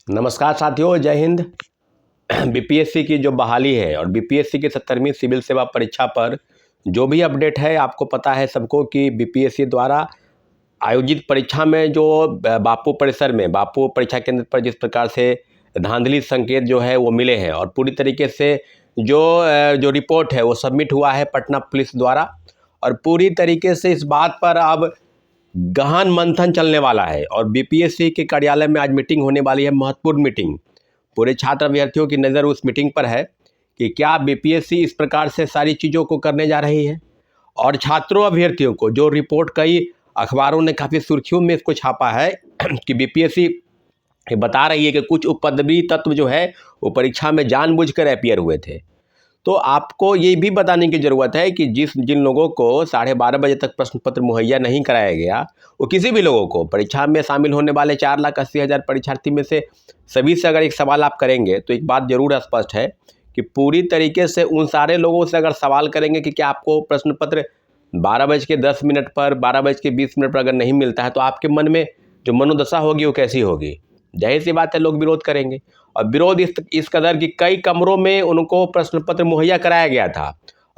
नमस्कार साथियों, जय हिंद। बीपीएससी की जो बहाली है और बीपीएससी की 70वीं सिविल सेवा परीक्षा पर जो भी अपडेट है, आपको पता है सबको कि बीपीएससी द्वारा आयोजित परीक्षा में जो बापू परिसर में बापू परीक्षा केंद्र पर जिस प्रकार से धांधली संकेत जो है वो मिले हैं और पूरी तरीके से जो रिपोर्ट है वो सबमिट हुआ है पटना पुलिस द्वारा। और पूरी तरीके से इस बात पर अब गहन मंथन चलने वाला है और बीपीएससी के कार्यालय में आज मीटिंग होने वाली है, महत्वपूर्ण मीटिंग। पूरे छात्र अभ्यर्थियों की नज़र उस मीटिंग पर है कि क्या बीपीएससी इस प्रकार से सारी चीज़ों को करने जा रही है। और छात्रों अभ्यर्थियों को जो रिपोर्ट कई अखबारों ने काफ़ी सुर्खियों में इसको छापा है कि बीपीएससी बता रही है कि कुछ उपद्रवी तत्व जो है वो परीक्षा में जानबूझकर अपीयर हुए थे। तो आपको ये भी बताने की ज़रूरत है कि जिन लोगों को 12:30 बजे तक प्रश्न पत्र मुहैया नहीं कराया गया, वो किसी भी लोगों को परीक्षा में शामिल होने वाले 4,80,000 परीक्षार्थी में से सभी से अगर एक सवाल आप करेंगे तो एक बात ज़रूर स्पष्ट है कि पूरी तरीके से उन सारे लोगों से अगर सवाल करेंगे कि क्या आपको प्रश्न पत्र 12:10 पर 12:20 पर अगर नहीं मिलता है तो आपके मन में जो मनोदशा होगी वो कैसी होगी। जाहिर सी बात है, लोग विरोध करेंगे। और विरोध इस कदर कि कई कमरों में उनको प्रश्न पत्र मुहैया कराया गया था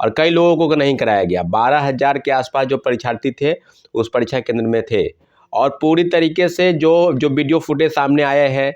और कई लोगों को नहीं कराया गया। 12,000 के आसपास जो परीक्षार्थी थे उस परीक्षा केंद्र में थे। और पूरी तरीके से जो वीडियो फुटेज सामने आए हैं,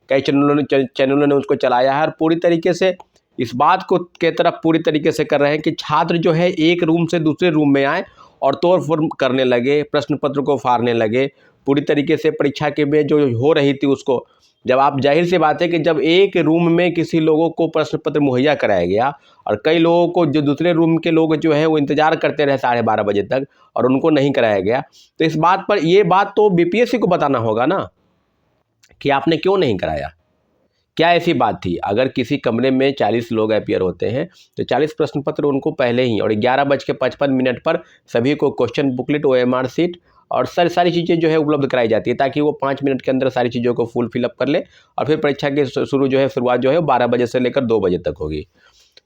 कई चैनलों ने उसको चलाया है और पूरी तरीके से इस बात को के तरफ पूरी तरीके से कर रहे हैं कि छात्र जो है एक रूम से दूसरे रूम में आए और तोड़ फोड़ करने लगे, प्रश्न पत्र को फाड़ने लगे। पूरी तरीके से परीक्षा के में जो हो रही थी उसको, जब आप जाहिर सी बात है कि जब एक रूम में किसी लोगों को प्रश्न पत्र मुहैया कराया गया और कई लोगों को जो दूसरे रूम के लोग जो है वो इंतजार करते रहे 12:30 बजे तक और उनको नहीं कराया गया, तो इस बात पर ये बात तो बीपीएससी को बताना होगा ना कि आपने क्यों नहीं कराया। क्या ऐसी बात थी? अगर किसी कमरे में 40 लोग अपीयर होते हैं तो 40 प्रश्न पत्र उनको पहले ही और 11:55 पर सभी को क्वेश्चन बुकलेट, ओएमआर शीट और सारी चीज़ें जो है उपलब्ध कराई जाती है ताकि वो 5 मिनट के अंदर सारी चीज़ों को फुल फिलअप कर ले और फिर परीक्षा की शुरुआत जो है 12 बजे से लेकर 2 बजे तक होगी।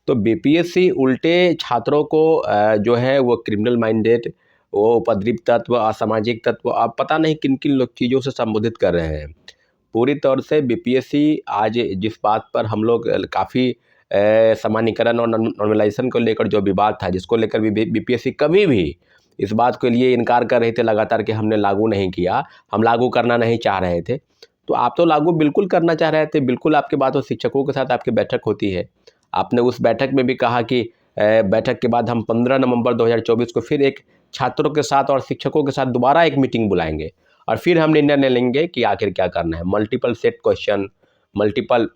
तो बीपीएससी उल्टे छात्रों को जो है वो क्रिमिनल माइंडेड, वो उपद्रवी तत्व, असामाजिक तत्व, आप पता नहीं किन किन चीज़ों से संबोधित कर रहे हैं। पूरी तौर से बीपीएससी आज जिस बात पर हम लोग काफ़ी सामान्यीकरण और नॉर्मलाइजेशन को लेकर जो विवाद था, जिसको लेकर बीपीएससी कभी भी इस बात के लिए इनकार कर रहे थे लगातार कि हमने लागू नहीं किया, हम लागू करना नहीं चाह रहे थे। तो आप तो लागू बिल्कुल करना चाह रहे थे, बिल्कुल आपकी बात हो, शिक्षकों के साथ आपकी बैठक होती है। आपने उस बैठक में भी कहा कि बैठक के बाद हम 15 नवंबर 2024 को फिर एक छात्रों के साथ और शिक्षकों के साथ दोबारा एक मीटिंग बुलाएंगे और फिर हम निर्णय लेंगे कि आखिर क्या करना है। मल्टीपल सेट क्वेश्चन, मल्टीपल,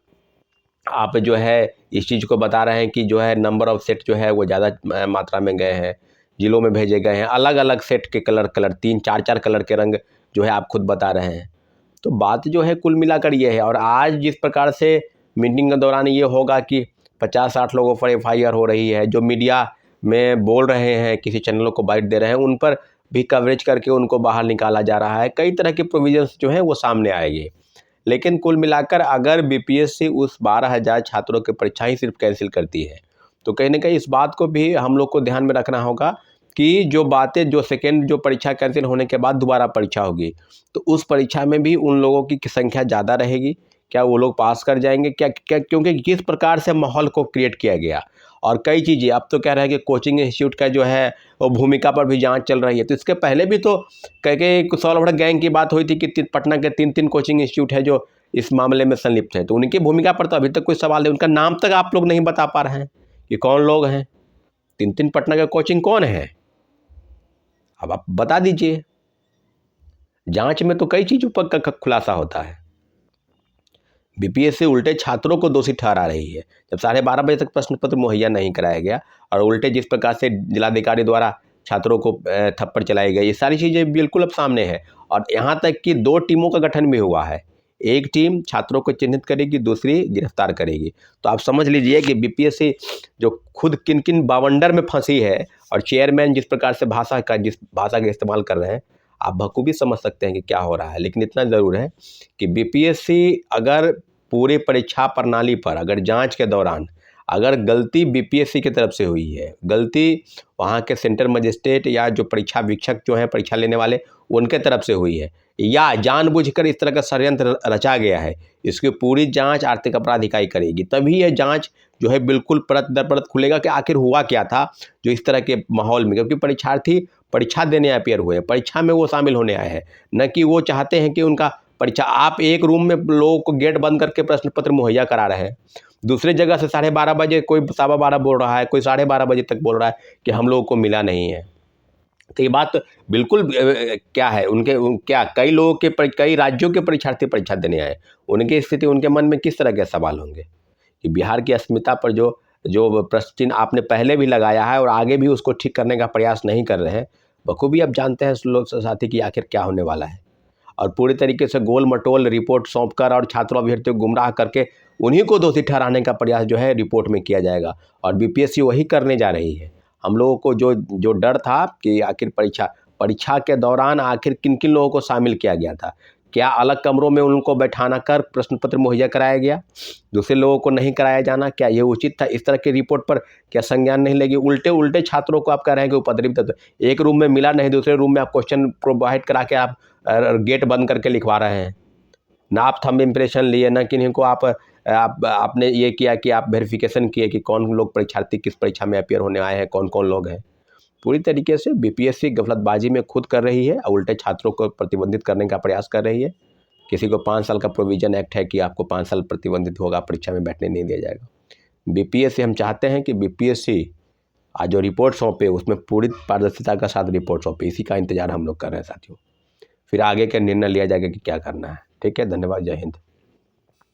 आप जो है इस चीज़ को बता रहे हैं कि जो है नंबर ऑफ सेट जो है वो ज़्यादा मात्रा में गए हैं, जिलों में भेजे गए हैं, अलग अलग सेट के कलर 3-4 कलर के रंग जो है आप खुद बता रहे हैं। तो बात जो है कुल मिलाकर ये है। और आज जिस प्रकार से मीटिंग के दौरान ये होगा कि 50-60 लोगों पर एफआईआर हो रही है, जो मीडिया में बोल रहे हैं, किसी चैनलों को बाइट दे रहे हैं, उन पर भी कवरेज करके उनको बाहर निकाला जा रहा है। कई तरह के प्रोविजंस जो हैं वो सामने आएंगे। लेकिन कुल मिलाकर अगर बीपीएससी उस 12,000 छात्रों की परीक्षा ही सिर्फ कैंसिल करती है तो कहीं ना कहीं इस बात को भी हम लोग को ध्यान में रखना होगा कि जो बातें, जो सेकेंड जो परीक्षा कैंसिल होने के बाद दोबारा परीक्षा होगी तो उस परीक्षा में भी उन लोगों की संख्या ज़्यादा रहेगी। क्या वो लोग पास कर जाएंगे? क्या क्योंकि किस प्रकार से माहौल को क्रिएट किया गया और कई चीज़ें, अब तो कह रहे हैं कि कोचिंग इंस्टीट्यूट का जो है वो भूमिका पर भी जांच चल रही है। तो इसके पहले भी तो कह के सौलभड़ गैंग की बात हुई थी कि पटना के 3 कोचिंग इंस्टीट्यूट है जो इस मामले में संलिप्त है, तो उनकी भूमिका पर तो अभी तक कोई सवाल नहीं, उनका नाम तक आप लोग नहीं बता पा रहे हैं कि कौन लोग हैं। 3 पटना का कोचिंग कौन है, अब आप बता दीजिए। जांच में तो कई चीज़ों पर खुलासा होता है। बीपीएससी उल्टे छात्रों को दोषी ठहरा रही है। जब 12:30 बजे तक प्रश्न पत्र मुहैया नहीं कराया गया और उल्टे जिस प्रकार से जिलाधिकारी द्वारा छात्रों को थप्पड़ चलाई गई, ये सारी चीज़ें बिल्कुल अब सामने है। और यहाँ तक कि 2 टीमों का गठन भी हुआ है। एक टीम छात्रों को चिन्हित करेगी, दूसरी गिरफ्तार करेगी। तो आप समझ लीजिए कि बीपीएससी जो खुद किन किन बावंडर में फंसी है और चेयरमैन जिस प्रकार से जिस भाषा का इस्तेमाल कर रहे हैं, आप बखूबी समझ सकते हैं कि क्या हो रहा है। लेकिन इतना ज़रूर है कि बीपीएससी अगर पूरे परीक्षा प्रणाली पर अगर जांच के दौरान अगर गलती बीपीएससी की तरफ से हुई है, गलती वहाँ के सेंटर मजिस्ट्रेट या जो परीक्षा वीक्षक जो हैं परीक्षा लेने वाले उनके तरफ से हुई है, या जानबूझकर इस तरह का षड्यंत्र रचा गया है, इसकी पूरी जांच आर्थिक अपराध इकाई करेगी। तभी यह जांच जो है बिल्कुल परत दर परत खुलेगा कि आखिर हुआ क्या था जो इस तरह के माहौल में, क्योंकि परीक्षार्थी परीक्षा देने अपीयर हुए हैं, परीक्षा में वो शामिल होने आए हैं, न कि वो चाहते हैं कि उनका परीक्षा। आप एक रूम में लोगों को गेट बंद करके प्रश्न पत्र मुहैया करा रहे हैं, दूसरी जगह से 12:30 बजे कोई 12:15 बोल रहा है, कोई 12:30 बजे तक बोल रहा है कि हम लोगों को मिला नहीं है। तो ये बात बिल्कुल क्या है, क्या कई लोगों के कई राज्यों के परीक्षार्थी परीक्षा देने आए, उनकी स्थिति, उनके मन में किस तरह के सवाल होंगे कि बिहार की अस्मिता पर जो जो प्रश्न चिन्ह आपने पहले भी लगाया है और आगे भी उसको ठीक करने का प्रयास नहीं कर रहे हैं, बखूबी आप जानते हैं लोग साथी कि आखिर क्या होने वाला है। और पूरी तरीके से गोल मटोल रिपोर्ट सौंपकर और छात्रों अभ्यर्थियों को गुमराह करके उन्हीं को दोषी ठहराने का प्रयास जो है रिपोर्ट में किया जाएगा, और बीपीएससी वही करने जा रही है। हम लोगों को जो जो डर था कि आखिर परीक्षा के दौरान आखिर किन किन लोगों को शामिल किया गया था, क्या अलग कमरों में उनको बैठाना कर प्रश्न पत्र मुहैया कराया गया, दूसरे लोगों को नहीं कराया जाना, क्या ये उचित था? इस तरह की रिपोर्ट पर क्या संज्ञान नहीं लेगी? उल्टे उल्टे छात्रों को आप कह रहे हैं कि उपद्रवित है, तो एक रूम में मिला नहीं, दूसरे रूम में आप क्वेश्चन प्रोवाइड करा के आप गेट बंद करके लिखवा रहे हैं, ना आप थंब इम्प्रेशन लिए, ना किन्हीं को आपने ये किया कि आप वेरिफिकेशन किए कि कौन लोग परीक्षार्थी किस परीक्षा में अपीयर होने आए हैं, कौन कौन लोग हैं। पूरी तरीके से बीपीएससी गफलतबाजी में खुद कर रही है और उल्टे छात्रों को प्रतिबंधित करने का प्रयास कर रही है। किसी को 5 साल का प्रोविजन एक्ट है कि आपको 5 साल प्रतिबंधित होगा, परीक्षा में बैठने नहीं दिया जाएगा। बीपीएससी, हम चाहते हैं कि बीपीएससी आज जो रिपोर्ट सौंपे उसमें पूरी पारदर्शिता के साथ रिपोर्ट सौंपे, इसी का इंतजार हम लोग कर रहे हैं साथियों। फिर आगे का निर्णय लिया जाएगा कि क्या करना है। ठीक है, धन्यवाद, जय हिंद।